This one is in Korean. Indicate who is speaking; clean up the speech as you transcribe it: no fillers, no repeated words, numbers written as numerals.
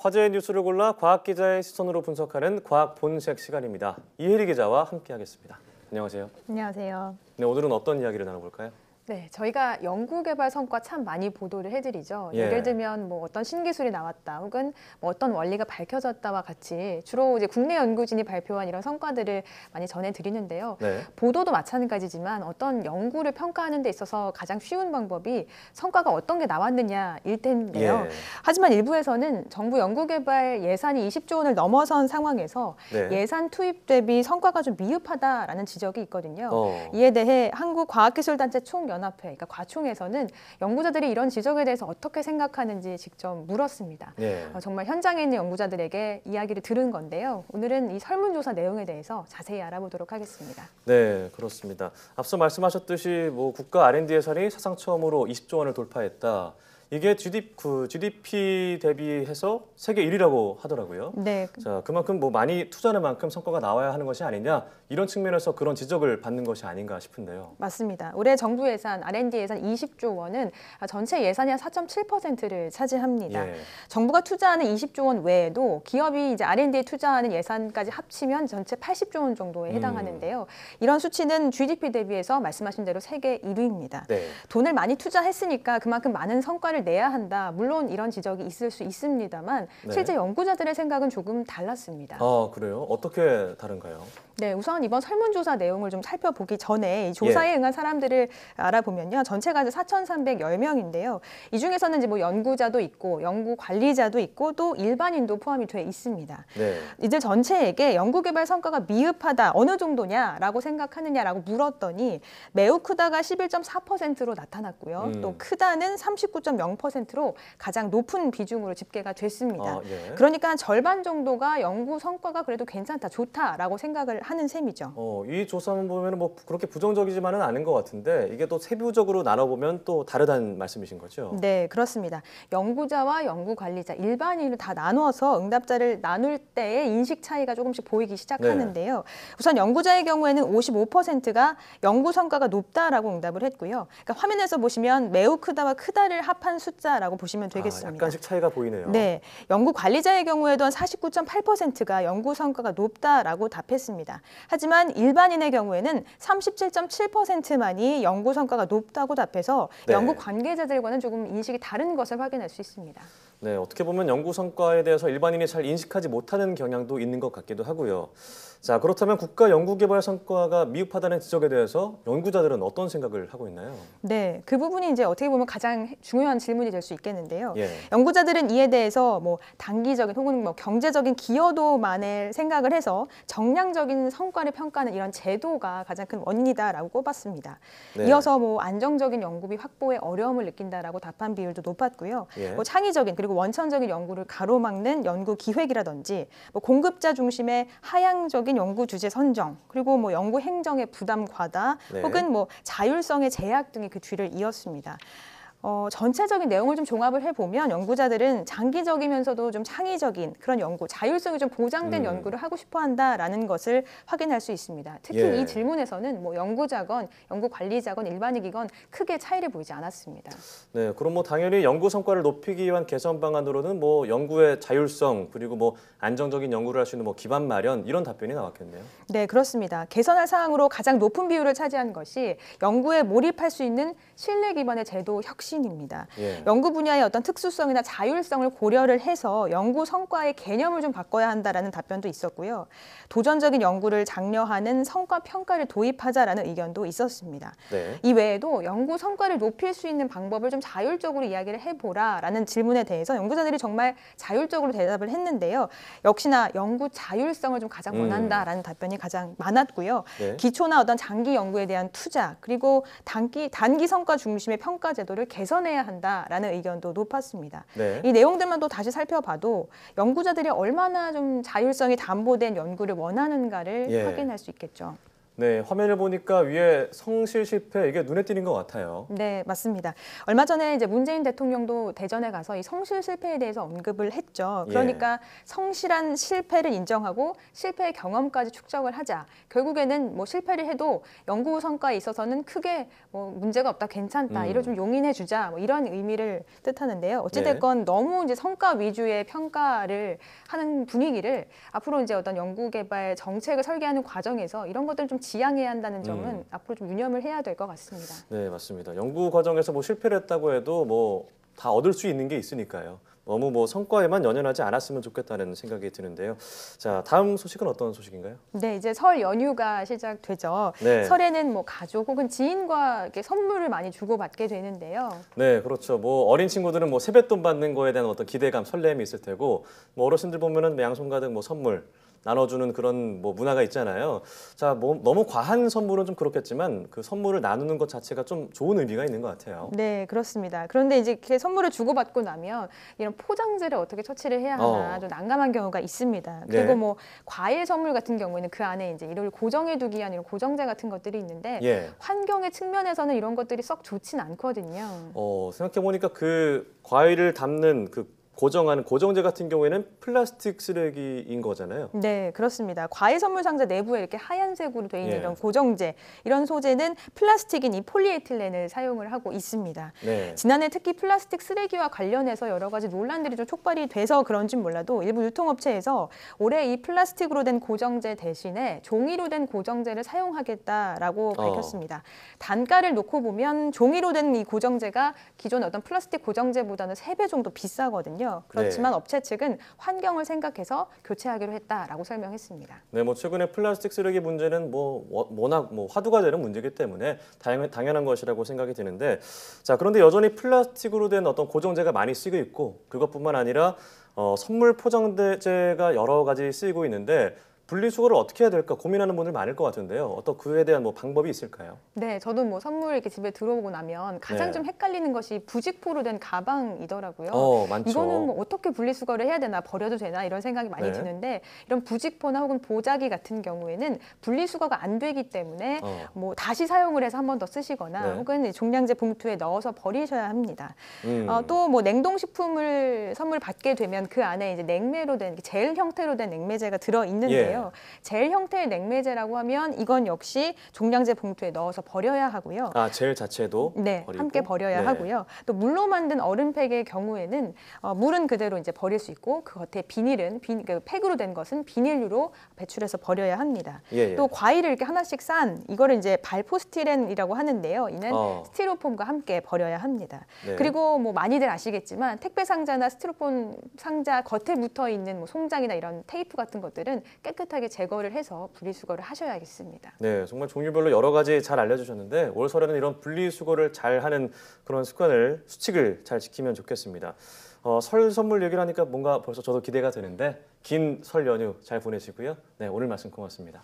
Speaker 1: 화제의 뉴스를 골라 과학 기자의 시선으로 분석하는 과학 본색 시간입니다. 이혜리 기자와 함께하겠습니다. 안녕하세요.
Speaker 2: 안녕하세요.
Speaker 1: 네, 오늘은 어떤 이야기를 나눠볼까요?
Speaker 2: 네, 저희가 연구개발 성과 참 많이 보도를 해드리죠. 예를 들면 뭐 어떤 신기술이 나왔다, 혹은 뭐 어떤 원리가 밝혀졌다와 같이 주로 이제 국내 연구진이 발표한 이런 성과들을 많이 전해드리는데요. 보도도 마찬가지지만 어떤 연구를 평가하는 데 있어서 가장 쉬운 방법이 성과가 어떤 게 나왔느냐일 텐데요. 하지만 일부에서는 정부 연구개발 예산이 20조 원을 넘어선 상황에서 예산 투입 대비 성과가 좀 미흡하다라는 지적이 있거든요. 이에 대해 한국과학기술단체 총연합회, 그러니까 과총에서는 연구자들이 이런 지적에 대해서 어떻게 생각하는지 직접 물었습니다. 정말 현장에 있는 연구자들에게 이야기를 들은 건데요. 오늘은 이 설문조사 내용에 대해서 자세히 알아보도록 하겠습니다.
Speaker 1: 네, 그렇습니다. 앞서 말씀하셨듯이 국가 R&D 예산이 사상 처음으로 20조 원을 돌파했다. 이게 GDP 대비해서 세계 1위라고 하더라고요.
Speaker 2: 네.
Speaker 1: 자, 그만큼 많이 투자하는 만큼 성과가 나와야 하는 것이 아니냐, 이런 측면에서 그런 지적을 받는 것이 아닌가 싶은데요.
Speaker 2: 맞습니다. 올해 정부 예산, R&D 예산 20조 원은 전체 예산의 한 4.7%를 차지합니다. 정부가 투자하는 20조 원 외에도 기업이 이제 R&D에 투자하는 예산까지 합치면 전체 80조 원 정도에 해당하는데요. 이런 수치는 GDP 대비해서 말씀하신 대로 세계 1위입니다. 돈을 많이 투자했으니까 그만큼 많은 성과를 내야 한다. 물론 이런 지적이 있을 수 있습니다만 실제 연구자들의 생각은 조금 달랐습니다.
Speaker 1: 아, 그래요? 어떻게 다른가요?
Speaker 2: 네, 우선 이번 설문조사 내용을 좀 살펴보기 전에 이 조사에 응한 사람들을 알아보면요. 전체가 4,310명인데요. 이 중에서는 이제 연구자도 있고 연구 관리자도 있고 또 일반인도 포함이 돼 있습니다. 이들 전체에게 연구개발 성과가 미흡하다, 어느 정도냐라고 생각하느냐라고 물었더니 매우 크다가 11.4%로 나타났고요. 또 크다는 39.0%로 가장 높은 비중으로 집계가 됐습니다. 그러니까 한 절반 정도가 연구 성과가 그래도 괜찮다, 좋다라고 생각을 하는 셈이죠.
Speaker 1: 이 조사만 보면 그렇게 부정적이지만은 않은 것 같은데 이게 또 세부적으로 나눠보면 또 다르다는 말씀이신 거죠?
Speaker 2: 네, 그렇습니다. 연구자와 연구 관리자, 일반인을 다 나누어서 응답자를 나눌 때의 인식 차이가 조금씩 보이기 시작하는데요. 우선 연구자의 경우에는 55%가 연구 성과가 높다라고 응답을 했고요. 그러니까 화면에서 보시면 매우 크다와 크다를 합한 숫자라고 보시면 되겠습니다.
Speaker 1: 약간씩 차이가 보이네요.
Speaker 2: 네, 연구 관리자의 경우에도 한 49.8%가 연구 성과가 높다라고 답했습니다. 하지만 일반인의 경우에는 37.7%만이 연구 성과가 높다고 답해서 연구 관계자들과는 조금 인식이 다른 것을 확인할 수 있습니다.
Speaker 1: 네, 어떻게 보면 연구 성과에 대해서 일반인이 잘 인식하지 못하는 경향도 있는 것 같기도 하고요. 자, 그렇다면 국가 연구개발 성과가 미흡하다는 지적에 대해서 연구자들은 어떤 생각을 하고 있나요?
Speaker 2: 네, 그 부분이 이제 어떻게 보면 가장 중요한 질문이 될 수 있겠는데요. 연구자들은 이에 대해서 단기적인 혹은 경제적인 기여도만을 생각을 해서 정량적인 성과를 평가하는 이런 제도가 가장 큰 원인이다라고 꼽았습니다. 이어서 안정적인 연구비 확보에 어려움을 느낀다라고 답한 비율도 높았고요. 창의적인 그리고 원천적인 연구를 가로막는 연구 기획이라든지 공급자 중심의 하향적인 연구 주제 선정, 그리고 연구 행정의 부담 과다, 혹은 자율성의 제약 등이 그 뒤를 이었습니다. 전체적인 내용을 좀 종합을 해보면 연구자들은 장기적이면서도 좀 창의적인 그런 연구, 자율성이 좀 보장된 연구를 하고 싶어 한다라는 것을 확인할 수 있습니다. 특히 이 질문에서는 연구자건, 연구관리자건, 일반인이건 크게 차이를 보이지 않았습니다.
Speaker 1: 네, 그럼 당연히 연구 성과를 높이기 위한 개선 방안으로는 연구의 자율성, 그리고 안정적인 연구를 할 수 있는 기반 마련, 이런 답변이 나왔겠네요.
Speaker 2: 네, 그렇습니다. 개선할 사항으로 가장 높은 비율을 차지한 것이 연구에 몰입할 수 있는 신뢰 기반의 제도 혁신입니다. 연구 분야의 어떤 특수성이나 자율성을 고려를 해서 연구 성과의 개념을 좀 바꿔야 한다라는 답변도 있었고요. 도전적인 연구를 장려하는 성과 평가를 도입하자라는 의견도 있었습니다. 이 외에도 연구 성과를 높일 수 있는 방법을 좀 자율적으로 이야기를 해보라라는 질문에 대해서 연구자들이 정말 자율적으로 대답을 했는데요. 역시나 연구 자율성을 좀 가장 원한다라는 답변이 가장 많았고요. 기초나 어떤 장기 연구에 대한 투자, 그리고 단기 성과 중심의 평가 제도를 개선해야 한다라는 의견도 높았습니다. 이 내용들만 또 다시 살펴봐도 연구자들이 얼마나 좀 자율성이 담보된 연구를 원하는가를 확인할 수 있겠죠.
Speaker 1: 네, 화면을 보니까 위에 성실 실패 이게 눈에 띄는 것 같아요.
Speaker 2: 네, 맞습니다. 얼마 전에 이제 문재인 대통령도 대전에 가서 이 성실 실패에 대해서 언급을 했죠. 그러니까 성실한 실패를 인정하고 실패의 경험까지 축적을 하자. 결국에는 뭐 실패를 해도 연구 성과에 있어서는 크게 뭐 문제가 없다, 괜찮다, 이걸 좀 용인해 주자, 뭐 이런 의미를 뜻하는데요. 어찌됐건 너무 이제 성과 위주의 평가를 하는 분위기를 앞으로 이제 어떤 연구개발 정책을 설계하는 과정에서 이런 것들을 좀 지양해야 한다는 점은 앞으로 좀 유념을 해야 될 것 같습니다.
Speaker 1: 네, 맞습니다. 연구 과정에서 뭐 실패를 했다고 해도 뭐 다 얻을 수 있는 게 있으니까요. 너무 뭐 성과에만 연연하지 않았으면 좋겠다는 생각이 드는데요. 자, 다음 소식은 어떤 소식인가요?
Speaker 2: 네, 이제 설 연휴가 시작되죠.
Speaker 1: 네.
Speaker 2: 설에는 뭐 가족 혹은 지인과 이렇게 선물을 많이 주고받게 되는데요.
Speaker 1: 네, 그렇죠. 뭐 어린 친구들은 뭐 세뱃돈 받는 거에 대한 어떤 기대감, 설렘이 있을 테고, 뭐 어르신들 보면은 양손 가득 뭐 선물 나눠주는 그런 뭐 문화가 있잖아요. 자, 뭐 너무 과한 선물은 좀 그렇겠지만 그 선물을 나누는 것 자체가 좀 좋은 의미가 있는 것 같아요.
Speaker 2: 네, 그렇습니다. 그런데 이제 이렇게 선물을 주고받고 나면 이런 포장재를 어떻게 처치를 해야 하나 좀 난감한 경우가 있습니다. 그리고
Speaker 1: 네.
Speaker 2: 뭐 과일 선물 같은 경우에는 그 안에 이제 이를 고정해두기 위한 이런 고정재 같은 것들이 있는데
Speaker 1: 예.
Speaker 2: 환경의 측면에서는 이런 것들이 썩 좋진 않거든요.
Speaker 1: 생각해 보니까 그 과일을 담는 그 고정하는 고정제 같은 경우에는 플라스틱 쓰레기인 거잖아요.
Speaker 2: 네, 그렇습니다. 과일 선물 상자 내부에 이렇게 하얀색으로 되어 있는
Speaker 1: 예.
Speaker 2: 이런 고정재, 이런 소재는 플라스틱인 이 폴리에틸렌을 사용을 하고 있습니다.
Speaker 1: 네.
Speaker 2: 지난해 특히 플라스틱 쓰레기와 관련해서 여러 가지 논란들이 좀 촉발이 돼서 그런지 몰라도 일부 유통업체에서 올해 이 플라스틱으로 된 고정재 대신에 종이로 된 고정재를 사용하겠다라고 밝혔습니다. 단가를 놓고 보면 종이로 된 이 고정재가 기존 어떤 플라스틱 고정재보다는 3배 정도 비싸거든요. 그렇지만 업체 측은 환경을 생각해서 교체하기로 했다라고 설명했습니다.
Speaker 1: 네, 뭐 최근에 플라스틱 쓰레기 문제는 뭐 워낙 뭐 화두가 되는 문제이기 때문에 당연한 것이라고 생각이 드는데, 자, 그런데 여전히 플라스틱으로 된 어떤 고정재가 많이 쓰이고 있고, 그것뿐만 아니라 선물 포장재가 여러 가지 쓰이고 있는데 분리수거를 어떻게 해야 될까 고민하는 분들 많을 것 같은데요. 어떤 그에 대한 뭐 방법이 있을까요?
Speaker 2: 네, 저도 뭐 선물 이렇게 집에 들어오고 나면 가장
Speaker 1: 네.
Speaker 2: 좀 헷갈리는 것이 부직포로 된 가방이더라고요.
Speaker 1: 많죠.
Speaker 2: 이거는 뭐 어떻게 분리수거를 해야 되나, 버려도 되나 이런 생각이 많이
Speaker 1: 네.
Speaker 2: 드는데, 이런 부직포나 혹은 보자기 같은 경우에는 분리수거가 안 되기 때문에 뭐 다시 사용을 해서 한 번 더 쓰시거나
Speaker 1: 네.
Speaker 2: 혹은 종량제 봉투에 넣어서 버리셔야 합니다. 또 뭐 냉동식품을 선물 받게 되면 그 안에 이제 냉매로 된 젤 형태로 된 냉매제가 들어 있는데요. 젤 형태의 냉매제라고 하면 이건 역시 종량제 봉투에 넣어서 버려야 하고요.
Speaker 1: 아, 젤 자체도
Speaker 2: 네,
Speaker 1: 버리고?
Speaker 2: 함께 버려야
Speaker 1: 네.
Speaker 2: 하고요. 또 물로 만든 얼음팩의 경우에는 물은 그대로 이제 버릴 수 있고, 그 겉에 비닐은 그 팩으로 된 것은 비닐류로 배출해서 버려야 합니다.
Speaker 1: 예.
Speaker 2: 또 과일을 이렇게 하나씩 싼 이거를 이제 발포스티렌이라고 하는데요. 이는 스티로폼과 함께 버려야 합니다.
Speaker 1: 네.
Speaker 2: 그리고 뭐 많이들 아시겠지만 택배 상자나 스티로폼 상자 겉에 붙어 있는 뭐 송장이나 이런 테이프 같은 것들은 깨끗하게 제거를 해서 분리수거를 하셔야겠습니다.
Speaker 1: 네, 정말 종류별로 여러 가지 잘 알려주셨는데 올 설에는 이런 분리수거를 잘 하는 그런 습관을, 수칙을 잘 지키면 좋겠습니다. 설 선물 얘기를 하니까 뭔가 벌써 저도 기대가 되는데 긴 설 연휴 잘 보내시고요. 네, 오늘 말씀 고맙습니다.